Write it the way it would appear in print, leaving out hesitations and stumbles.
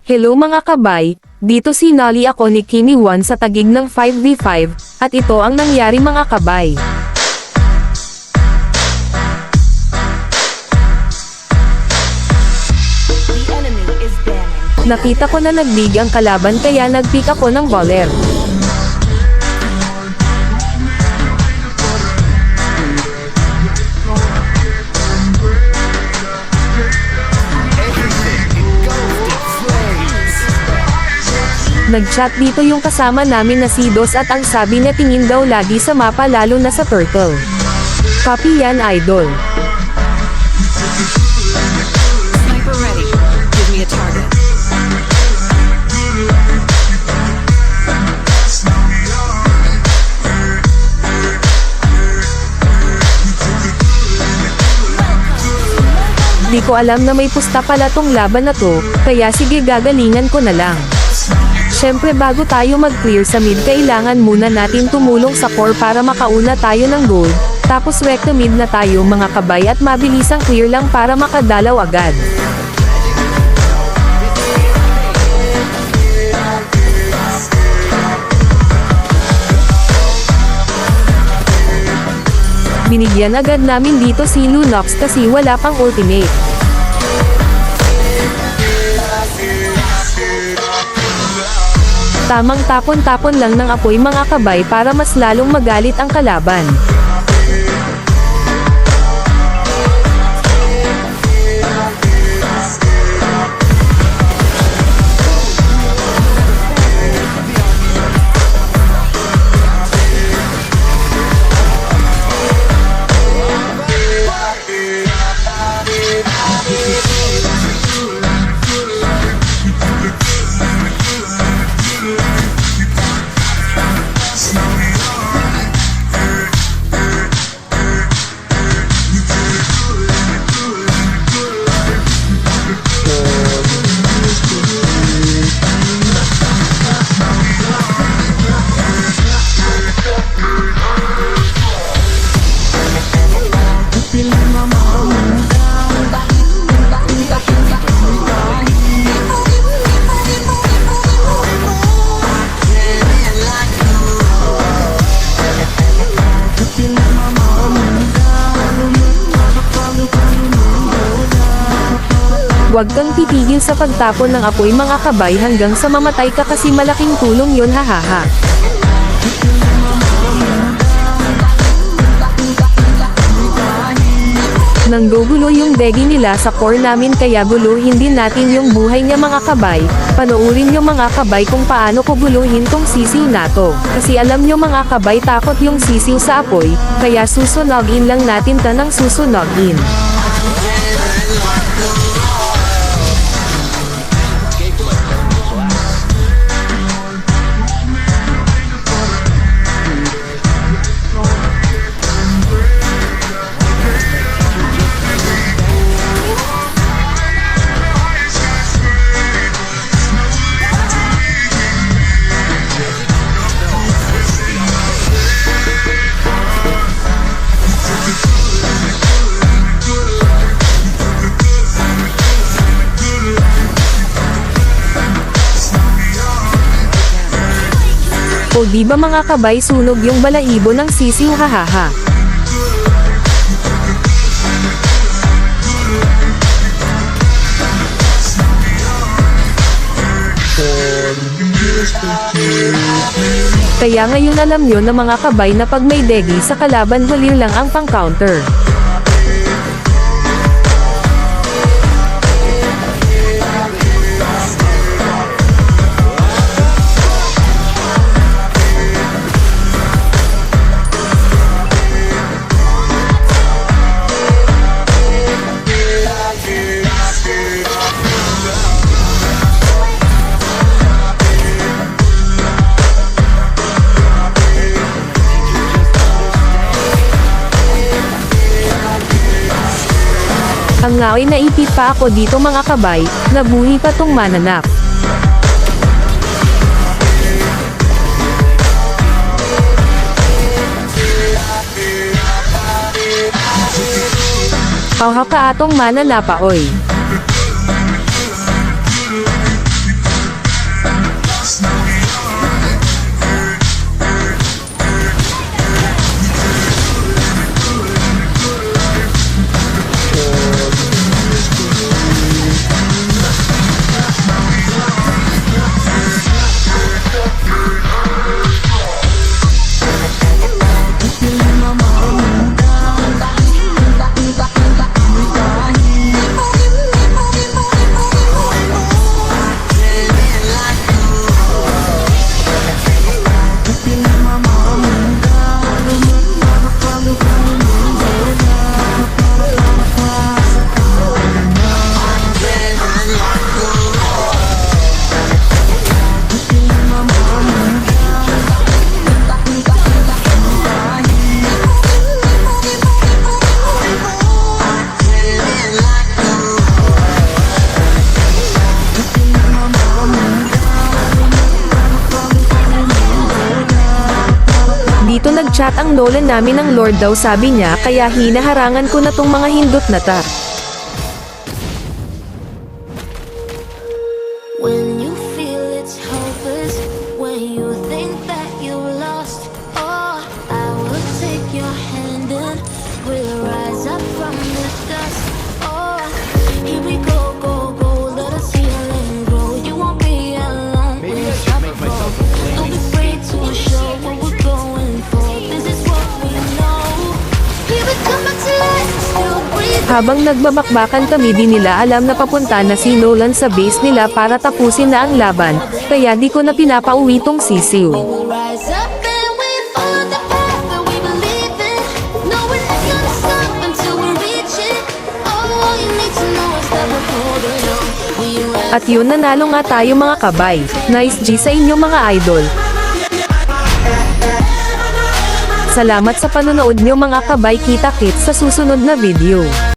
Hello mga kabay, dito sinali ako ni Kimi 1 sa tagig ng 5v5, at ito ang nangyari mga kabay. Nakita ko na nagdig ang kalaban kaya nagpick ako ng baller. Nag-chat dito yung kasama namin na si Dos at ang sabi na tingin daw lagi sa mapa lalo na sa turtle. Copy yan idol. Sniper ready. Give me a target. Di ko alam na may pusta pala tong laban na to, kaya sige gagalingan ko na lang. Syempre bago tayo mag-clear sa mid kailangan muna natin tumulong sa core para makauna tayo ng gold, tapos recto mid na tayo mga kabay at mabilisang clear lang para makadalaw agad. Binigyan agad namin dito si Lunox kasi wala pang ultimate. Tamang tapon-tapon lang ng apoy mga kabay para mas lalong magalit ang kalaban. Huwag kang titigil sa pagtapon ng apoy mga kabay hanggang sa mamatay ka kasi malaking tulong yun hahaha. Nanggugulo yung degi nila sa core namin kaya guluhin din natin yung buhay niya mga kabay. Panoorin nyo mga kabay kung paano ko guluhin tong sisiw nato. Kasi alam nyo mga kabay takot yung sisiw sa apoy, kaya susunogin lang natin ta ng susunogin. O di ba mga kabay sunog yung balaibo ng sisiw hahaha. Kaya ngayon alam nyo na mga kabay na pag may degi sa kalaban walir lang ang pang-counter. Ang ngaway na ipit pa ako dito mga kabay, nabuhi pa tong mananap. Pauha ka atong mananapaoy. Nag-chat ang Nolan namin ng Lord daw sabi niya kaya hinaharangan ko na tong mga hindot na ta. When you feel it's hopeless, when you think that you're lost, oh, I will take your hand and we'll rise up from the dust. Oh, here we go, go, go, let us heal and grow. You won't be alone when you trouble. Don't be afraid to show what we're going for. This is what we know. Here we come back to life, still breathing. Habang nagbabakbakan kami di nila alam na papunta na si Nolan sa base nila para tapusin na ang laban, kaya di ko na pinapauwi tong sisiw. We'll rise up and we follow the path that we believe in. No one is gonna stop until we reach it. All you need to know is that we're holding on. We rise. At yun, nanalo nga tayo mga kabay. Nice G sa inyo mga idol. Salamat sa panonood nyo mga kabay, kita-kits sa susunod na video.